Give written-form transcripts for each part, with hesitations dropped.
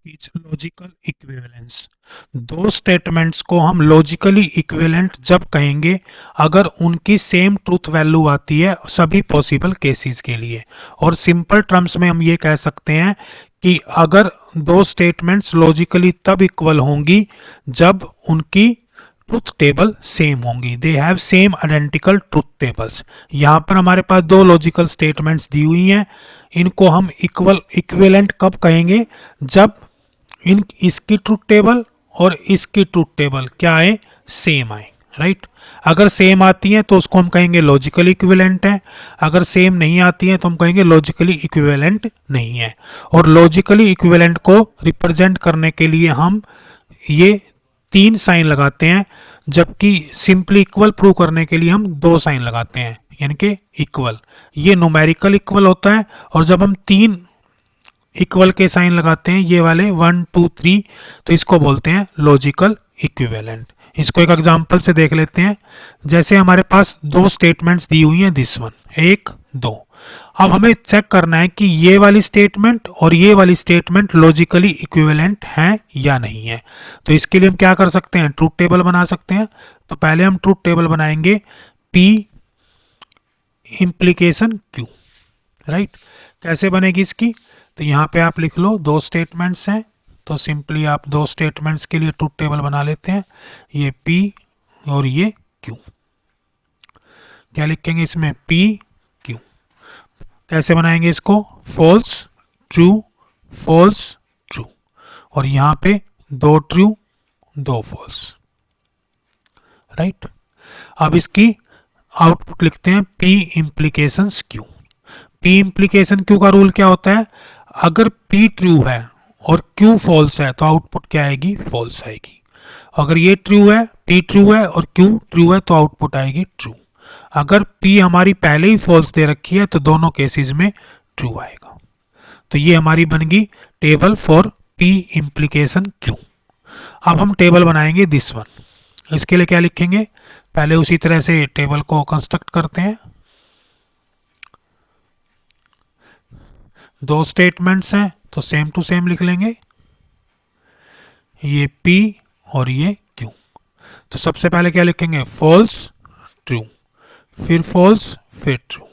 Is logical equivalence. दो statements को हम लॉजिकली इक्विवेलेंट जब कहेंगे अगर उनकी सेम ट्रूथ वैल्यू आती है सभी पॉसिबल केसेस के लिए। और सिंपल टर्म्स में हम ये कह सकते हैं कि अगर दो स्टेटमेंट्स लॉजिकली तब इक्वल होंगी जब उनकी ट्रुथ टेबल सेम होंगी, they have same identical truth tables. यहाँ पर हमारे पास दो लॉजिकल स्टेटमेंट्स दी हुई हैं, इनको हम इक्विवेलेंट कब कहेंगे जब इसकी ट्रुथ टेबल और इसकी ट्रुथ टेबल क्या आए, सेम आए, राइट। अगर सेम आती है तो उसको हम कहेंगे लॉजिकली इक्विवेलेंट है, अगर सेम नहीं आती है तो हम कहेंगे लॉजिकली इक्विवेलेंट नहीं है। और लॉजिकली इक्विवेलेंट को रिप्रेजेंट करने के लिए हम ये 3 साइन लगाते हैं, जबकि सिंपली इक्वल प्रूव करने के लिए हम 2 साइन लगाते हैं, यानी कि इक्वल। ये न्यूमेरिकल इक्वल होता है, और जब हम 3 इक्वल के साइन लगाते हैं ये वाले 1 2 3, तो इसको बोलते हैं लॉजिकल इक्विवेलेंट। इसको एक एग्जांपल से देख लेते हैं। जैसे हमारे पास दो स्टेटमेंट्स दी हुई हैं, दिस वन 1 2। अब हमें चेक करना है कि ये वाली स्टेटमेंट और ये वाली स्टेटमेंट लॉजिकली इक्विवेलेंट हैं या नहीं है। तो इसके लिए हम क्या कर सकते हैं, ट्रूथ टेबल बना सकते हैं। तो पहले हम ट्रूथ टेबल बनाएंगे P इंप्लीकेशन Q, राइट। कैसे बनेगी इसकी, तो यहाँ पे आप लिख लो दो स्टेटमेंट्स हैं, तो सिंपली आप दो स्टेटमेंट्स के लिए ट्रूथ टेबल बना लेते हैं। ये P और ये Q। क्या लिखेंगे इसमें, P Q। कैसे बनाएंगे इसको, फॉल्स ट्रू फॉल्स ट्रू, और यहाँ पे 2 ट्रू 2 फॉल्स, राइट। अब इसकी आउटपुट लिखते हैं P implications Q। P implication Q का रूल क्या होता है, अगर P ट्रू है और Q फॉल्स है तो आउटपुट क्या आएगी, फॉल्स आएगी। अगर ये ट्रू है, P ट्रू है और Q ट्रू है तो आउटपुट आएगी ट्रू। अगर P हमारी पहले ही फॉल्स दे रखी है तो दोनों केसेस में ट्रू आएगा। तो ये हमारी बन गई table for P implication Q। अब हम टेबल बनाएंगे दिस वन। इसके लिए क्या लिखेंगे, पहले उसी तरह से टेबल को कंस्ट्रक्ट करते हैं। दो स्टेटमेंट्स हैं तो सेम टू सेम लिख लेंगे, ये P और ये Q। तो सबसे पहले क्या लिखेंगे, फॉल्स ट्रू, फिर फॉल्स फिर ट्रू,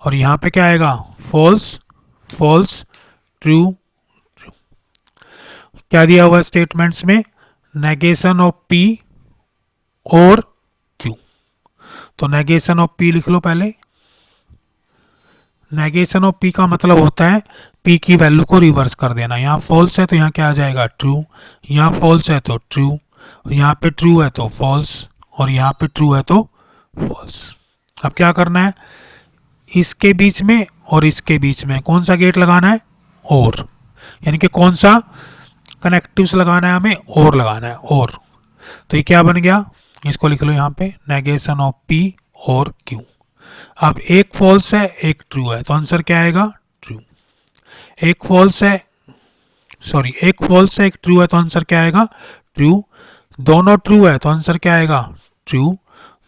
और यहां पे क्या आएगा, फॉल्स फॉल्स ट्रू ट्रू। क्या दिया हुआ स्टेटमेंट्स में, नेगेशन ऑफ P और Q। तो नेगेशन ऑफ P लिख लो पहले। नेगेशन ऑफ P का मतलब होता है P की वैल्यू को रिवर्स कर देना। यहाँ फॉल्स है तो यहाँ क्या आ जाएगा, ट्रू। यहाँ फॉल्स है तो ट्रू, और यहाँ पे ट्रू है तो फॉल्स, और यहाँ पे ट्रू है तो फॉल्स। अब क्या करना है, इसके बीच में और इसके बीच में कौन सा गेट लगाना है, और, यानी कि कौन सा कनेक्टिव्स लगाना है हमें, और लगाना है, और। तो ये क्या बन गया, इसको लिख लो यहाँ पे, नेगेशन ऑफ P और Q। अब एक फॉल्स है एक ट्रू है तो आंसर क्या आएगा, ट्रू। एक फॉल्स है, सॉरी, एक फॉल्स है एक ट्रू है तो आंसर क्या आएगा, ट्रू। दोनों ट्रू है तो आंसर क्या आएगा, ट्रू।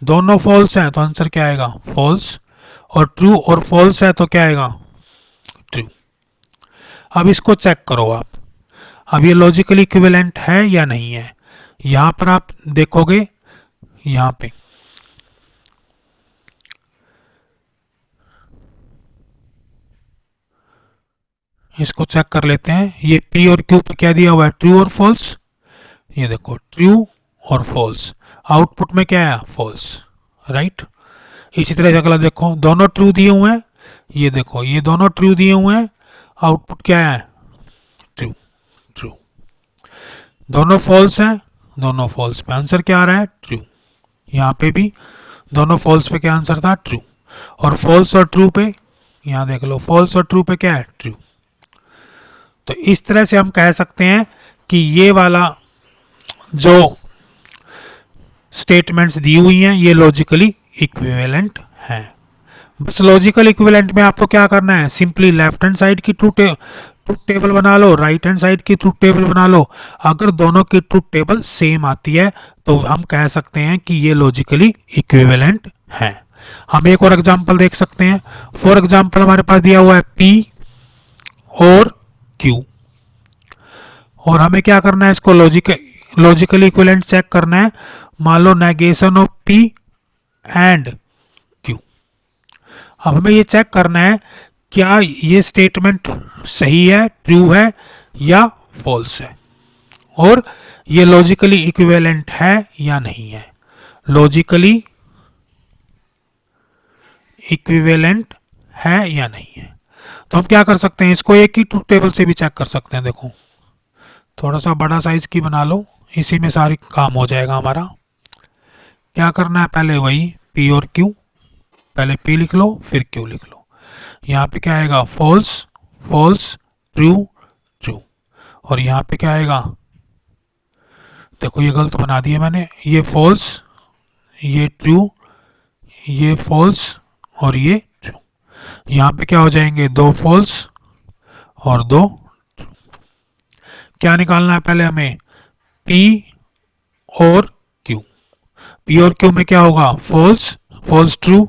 दोनों फॉल्स है तो आंसर क्या आएगा, फॉल्स। और ट्रू और फॉल्स है तो क्या आएगा, ट्रू। अब इसको चेक करो आप, अब ये लॉजिकली इक्विवेलेंट है या नहीं है। यहां पर आप देखोगे, यहां पे इसको चेक कर लेते हैं। ये P और Q पे क्या दिया हुआ है, ट्रू और फॉल्स। ये देखो ट्रू और फॉल्स, आउटपुट में क्या है, फॉल्स, राइट। इसी तरह से अगला देखो, दोनों ट्रू दिए हुए हैं, ये देखो ये दोनों ट्रू दिए हुए हैं, आउटपुट क्या है, ट्रू ट्रू। दोनों फॉल्स हैं, दोनों फॉल्स पे आंसर क्या आ रहा है, ट्रू। यहाँ पे भी दोनों फॉल्स पे क्या आंसर था, ट्रू। और फॉल्स और ट्रू पे, यहाँ देख लो, फॉल्स और ट्रू पे क्या है, ट्रू। तो इस तरह से हम कह सकते हैं कि ये वाला जो स्टेटमेंट्स दी हुई हैं ये लॉजिकली इक्विवेलेंट हैं। बस लॉजिकल इक्विवेलेंट में आपको क्या करना है, सिंपली लेफ्ट हैंड साइड की ट्रूथ टेबल बना लो, राइट हैंड साइड की ट्रूथ टेबल बना लो। अगर दोनों की ट्रूथ टेबल सेम आती है तो हम कह सकते हैं कि ये लॉजिकली इक्विवेलेंट हैं। हम एक और एग्जांपल देख सकते हैं। फॉर एग्जांपल हमारे पास दिया हुआ है P और Q। और हमें क्या करना है, इसको लॉजिकल इक्विवेलेंट चेक करना है। मान लो negation of P and Q। अब हमें ये चेक करना है क्या ये स्टेटमेंट सही है, ट्रू है या फॉल्स है, और ये लॉजिकली इक्विवेलेंट है या नहीं है। लॉजिकली इक्विवेलेंट है या नहीं है, तो हम क्या कर सकते हैं, इसको एक ही ट्रूथ टेबल से भी चेक कर सकते हैं। देखो थोड़ा सा बड़ा साइज की बना लो, इसी में सारी काम हो जाएगा हमारा। क्या करना है, पहले वही P और Q, पहले P लिख लो फिर Q लिख लो। यहाँ पे क्या आएगा, फॉल्स फॉल्स, ट्रू ट्रू, और यहाँ पे क्या आएगा, देखो ये गलत बना दिया मैंने, ये फॉल्स, ये ट्रू, ये फॉल्स और ये ट्रू। यहाँ पे क्या हो जाएंगे, दो फॉल्स और दो ट्रू। क्या निकालना है पहले हमें, P और Q। P और Q में क्या होगा, false false true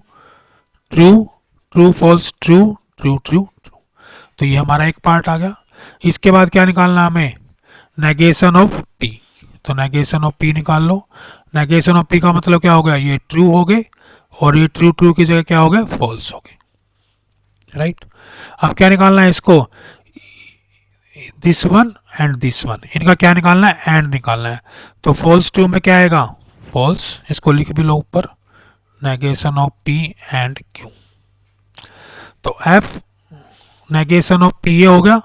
true true false true true true true. तो ये हमारा एक पार्ट आ गया। इसके बाद क्या निकालना हमें, नेगेशन ऑफ P। तो नेगेशन ऑफ P निकाल लो। नेगेशन ऑफ P का मतलब क्या हो गया, ये ट्रू हो गए और ये ट्रू ट्रू की जगह क्या हो गए, फॉल्स हो गए, राइट। अब क्या निकालना है इसको, this one and this one, इनका क्या निकालना है, एंड निकालना है। तो फॉल्स ट्रू में क्या आएगा, फॉल्स, इसको लिख भी लो ऊपर, negation of P and Q। तो F नेगेशन ऑफ P ये हो गया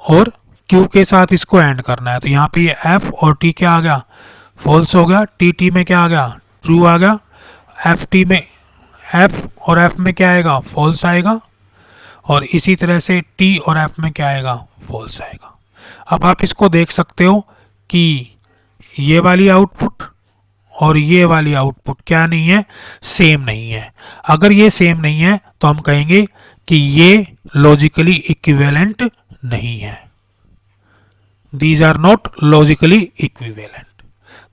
और Q के साथ इसको एंड करना है। तो यहाँ पे ये F और T क्या आ गया, फॉल्स हो गया। T में क्या आ गया, ट्रू आ गया। F में, F और F में क्या आएगा, फॉल्स आएगा। और इसी तरह से T और F में क्या आएगा, फॉल्स आएगा। अब आप इसको देख सकते हो कि ये वाली आउटपुट और ये वाली आउटपुट क्या नहीं है, सेम नहीं है। अगर ये सेम नहीं है तो हम कहेंगे कि ये लॉजिकली इक्विवेलेंट नहीं है, these are not logically equivalent.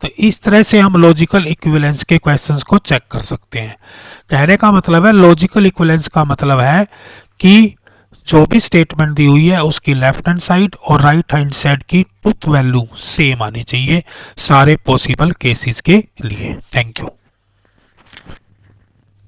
तो इस तरह से हम लॉजिकल इक्विवेलेंस के क्वेश्चंस को चेक कर सकते हैं। कहने का मतलब है, लॉजिकल इक्विवेलेंस का मतलब है कि जो भी स्टेटमेंट दी हुई है उसकी लेफ्ट हैंड साइड और राइट हैंड साइड की ट्रुथ वैल्यू सेम आनी चाहिए सारे पॉसिबल केसेस के लिए। Thank you.